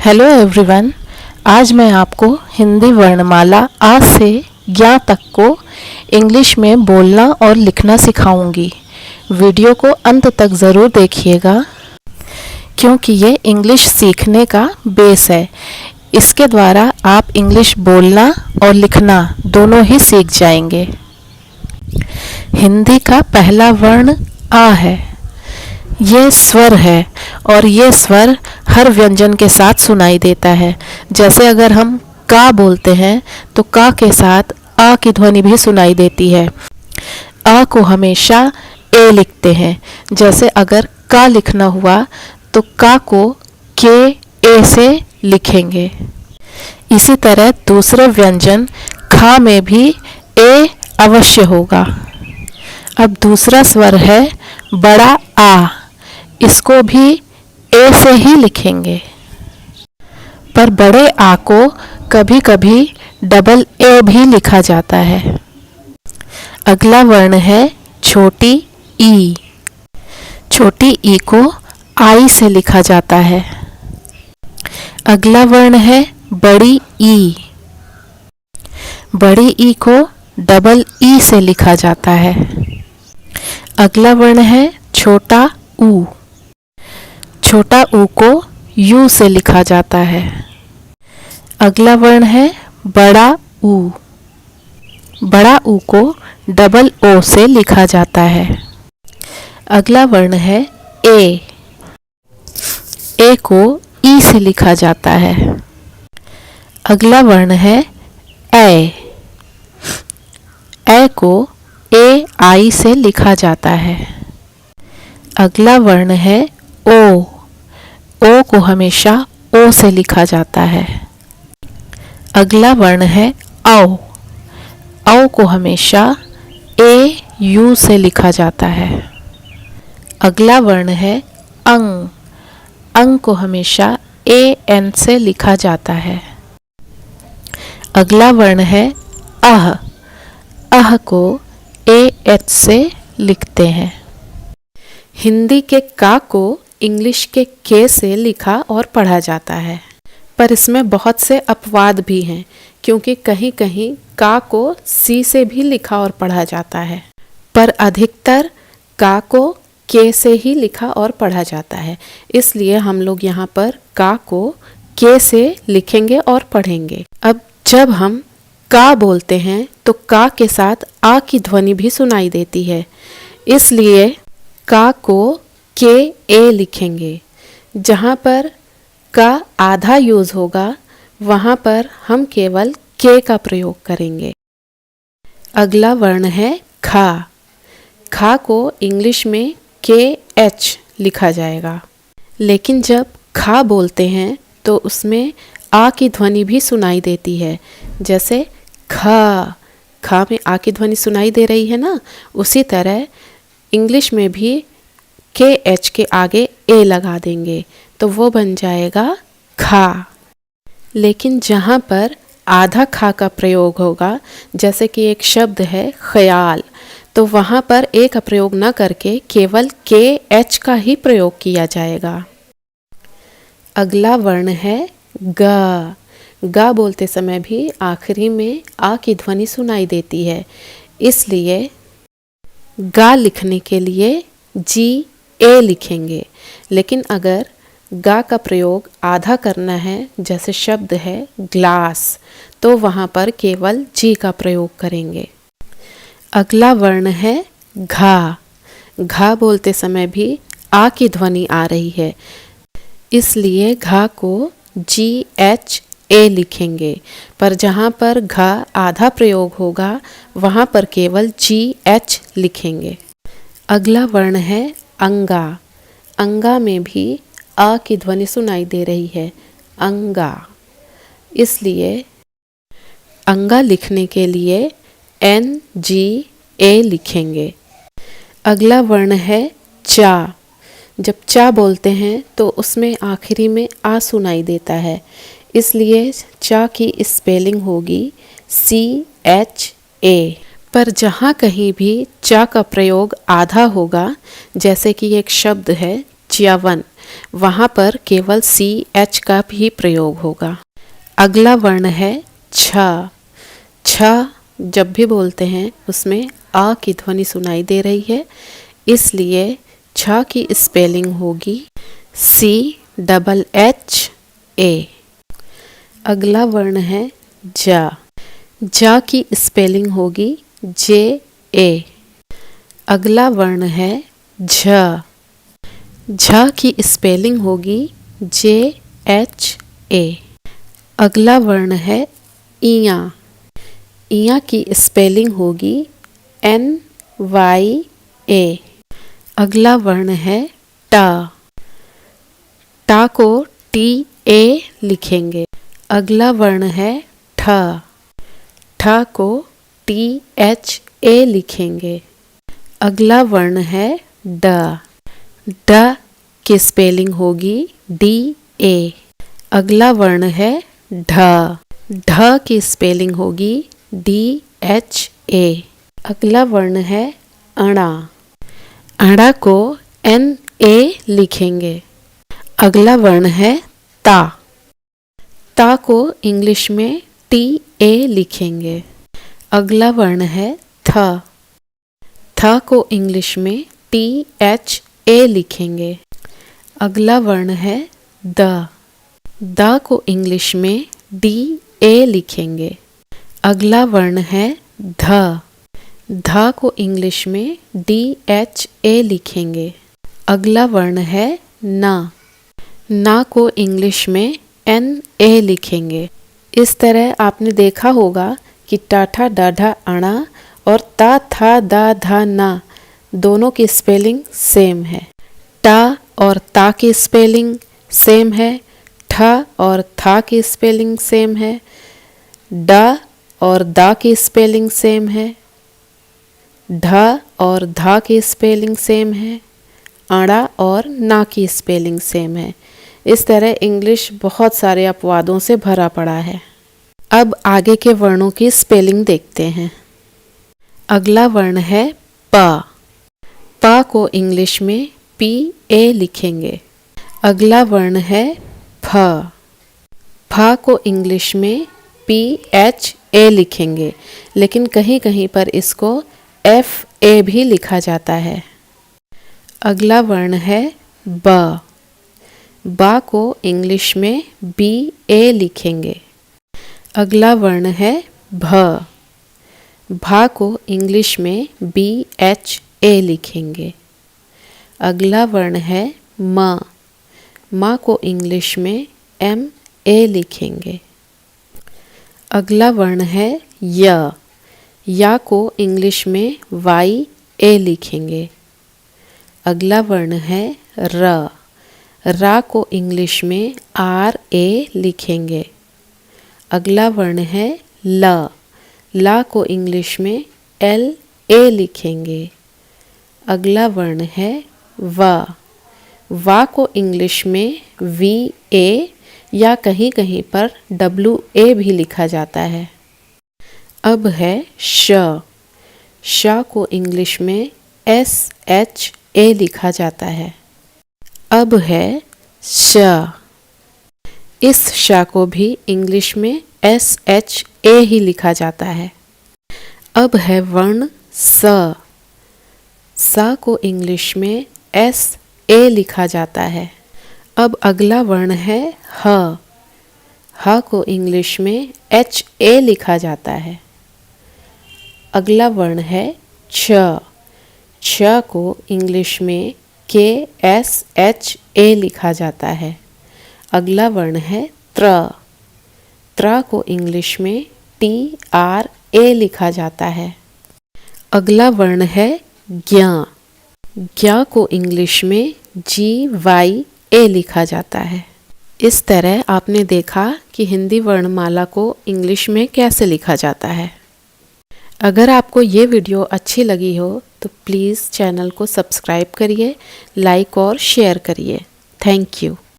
Hello everyone. आज मैं आपको हिंदी वर्णमाला आ से ज्ञ तक को इंग्लिश में बोलना और लिखना सिखाऊंगी। वीडियो को अंत तक ज़रूर देखिएगा क्योंकि ये इंग्लिश सीखने का बेस है। इसके द्वारा आप इंग्लिश बोलना और लिखना दोनों ही सीख जाएंगे। हिंदी का पहला वर्ण आ है। ये स्वर है और ये स्वर हर व्यंजन के साथ सुनाई देता है। जैसे अगर हम का बोलते हैं तो का के साथ आ की ध्वनि भी सुनाई देती है। आ को हमेशा ए लिखते हैं। जैसे अगर का लिखना हुआ तो का को के ए से लिखेंगे। इसी तरह दूसरे व्यंजन खा में भी ए अवश्य होगा। अब दूसरा स्वर है बड़ा आ। इसको भी ए से ही लिखेंगे, पर बड़े आ को कभी कभी डबल ए भी लिखा जाता है। अगला वर्ण है छोटी ई। छोटी ई को आई से लिखा जाता है। अगला वर्ण है बड़ी ई। बड़ी ई को डबल ई से लिखा जाता है। अगला वर्ण है छोटा ऊ। छोटा ऊ को यू से लिखा जाता है। अगला वर्ण है बड़ा ऊ। बड़ा ऊ को डबल ओ से लिखा जाता है। अगला वर्ण है ए। ए को ई से लिखा जाता है। अगला वर्ण है ए। ए को ए आई से लिखा जाता है। अगला वर्ण है ओ। ओ को हमेशा ओ से लिखा जाता है। अगला वर्ण है औ। औ को हमेशा ए यू से लिखा जाता है। अगला वर्ण है अंग। अंग को हमेशा ए एन से लिखा जाता है। अगला वर्ण है अह। अह को ए एच से लिखते हैं। हिंदी के का को इंग्लिश के से लिखा और पढ़ा जाता है, पर इसमें बहुत से अपवाद भी हैं क्योंकि कहीं कहीं का को सी से भी लिखा और पढ़ा जाता है, पर अधिकतर का को के से ही लिखा और पढ़ा जाता है। इसलिए हम लोग यहाँ पर का को के से लिखेंगे और पढ़ेंगे। अब जब हम का बोलते हैं तो का के साथ आ की ध्वनि भी सुनाई देती है, इसलिए का को के ए लिखेंगे। जहाँ पर का आधा यूज होगा वहाँ पर हम केवल के का प्रयोग करेंगे। अगला वर्ण है खा। खा को इंग्लिश में के एच लिखा जाएगा, लेकिन जब खा बोलते हैं तो उसमें आ की ध्वनि भी सुनाई देती है। जैसे खा, खा में आ की ध्वनि सुनाई दे रही है ना, उसी तरह इंग्लिश में भी के एच के आगे ए लगा देंगे तो वो बन जाएगा खा। लेकिन जहाँ पर आधा खा का प्रयोग होगा, जैसे कि एक शब्द है ख्याल, तो वहाँ पर ए का प्रयोग न करके केवल के एच का ही प्रयोग किया जाएगा। अगला वर्ण है गा। गा बोलते समय भी आखिरी में आ की ध्वनि सुनाई देती है, इसलिए गा लिखने के लिए जी ए लिखेंगे। लेकिन अगर गा का प्रयोग आधा करना है, जैसे शब्द है ग्लास, तो वहाँ पर केवल जी का प्रयोग करेंगे। अगला वर्ण है घा। घा बोलते समय भी आ की ध्वनि आ रही है, इसलिए घा को जी एच ए लिखेंगे, पर जहाँ पर घा आधा प्रयोग होगा वहाँ पर केवल जी एच लिखेंगे। अगला वर्ण है अंगा। अंगा में भी आ की ध्वनि सुनाई दे रही है, अंगा, इसलिए अंगा लिखने के लिए एन जी ए लिखेंगे। अगला वर्ण है चा। जब चा बोलते हैं तो उसमें आखिरी में आ सुनाई देता है, इसलिए चा की स्पेलिंग होगी सी एच ए। पर जहाँ कहीं भी चा का प्रयोग आधा होगा, जैसे कि एक शब्द है च्यवन, वहाँ पर केवल CH का भी प्रयोग होगा। अगला वर्ण है छ। छ जब भी बोलते हैं उसमें आ की ध्वनि सुनाई दे रही है, इसलिए छ की स्पेलिंग होगी CHHA। अगला वर्ण है जा। जा की स्पेलिंग होगी JA। अगला वर्ण है झ। झ की स्पेलिंग होगी JHA। अगला वर्ण है इया। इया की स्पेलिंग होगी NYA। अगला वर्ण है टा। टा को TA लिखेंगे। अगला वर्ण है ठ। ठ को THA लिखेंगे। अगला वर्ण है ड। ड की स्पेलिंग होगी DA। अगला वर्ण है ढ। ढ की स्पेलिंग होगी DHA। अगला वर्ण है अणा। अणा को NA लिखेंगे। अगला वर्ण है ता। ता को इंग्लिश में TA लिखेंगे। अगला वर्ण है थ। थ को इंग्लिश में THA लिखेंगे। अगला वर्ण है द। द को इंग्लिश में DA लिखेंगे। अगला वर्ण है ध। ध को इंग्लिश में DHA लिखेंगे। अगला वर्ण है न। न को इंग्लिश में NA लिखेंगे। इस तरह आपने देखा होगा कि टाठा डाढ़ा अणा और ता था दा धा ना दोनों की स्पेलिंग सेम है। टा और ता की स्पेलिंग सेम है। ठ और था की स्पेलिंग सेम है। ड और दा की स्पेलिंग सेम है। ढ और धा की स्पेलिंग सेम है। अड़ा और ना की स्पेलिंग सेम है। इस तरह इंग्लिश बहुत सारे अपवादों से भरा पड़ा है। अब आगे के वर्णों की स्पेलिंग देखते हैं। अगला वर्ण है प। प को इंग्लिश में PA लिखेंगे। अगला वर्ण है फ। फ को इंग्लिश में PHA लिखेंगे, लेकिन कहीं कहीं पर इसको FA भी लिखा जाता है। अगला वर्ण है ब। ब को इंग्लिश में BA लिखेंगे। अगला वर्ण है भ। भा को इंग्लिश में BHA लिखेंगे। अगला वर्ण है म। म को इंग्लिश में MA लिखेंगे। अगला वर्ण है य। या को इंग्लिश में YA लिखेंगे। अगला वर्ण है र। रा को इंग्लिश में RA लिखेंगे। अगला वर्ण है ल। ला को इंग्लिश में LA लिखेंगे। अगला वर्ण है व। वा को इंग्लिश में VA या कहीं कहीं पर WA भी लिखा जाता है। अब है श। श को इंग्लिश में SHA लिखा जाता है। अब है श। इस श को भी इंग्लिश में SHA ही लिखा जाता है। अब है वर्ण स। स को इंग्लिश में SA लिखा जाता है। अब अगला वर्ण है ह। ह को इंग्लिश में HA लिखा जाता है। अगला वर्ण है छ। छ को इंग्लिश में KSHA लिखा जाता है। अगला वर्ण है त्र। त्र को इंग्लिश में TRA लिखा जाता है। अगला वर्ण है ज्ञ। ज्ञ को इंग्लिश में GYA लिखा जाता है। इस तरह आपने देखा कि हिंदी वर्णमाला को इंग्लिश में कैसे लिखा जाता है। अगर आपको ये वीडियो अच्छी लगी हो तो प्लीज़ चैनल को सब्सक्राइब करिए, लाइक और शेयर करिए। Thank you.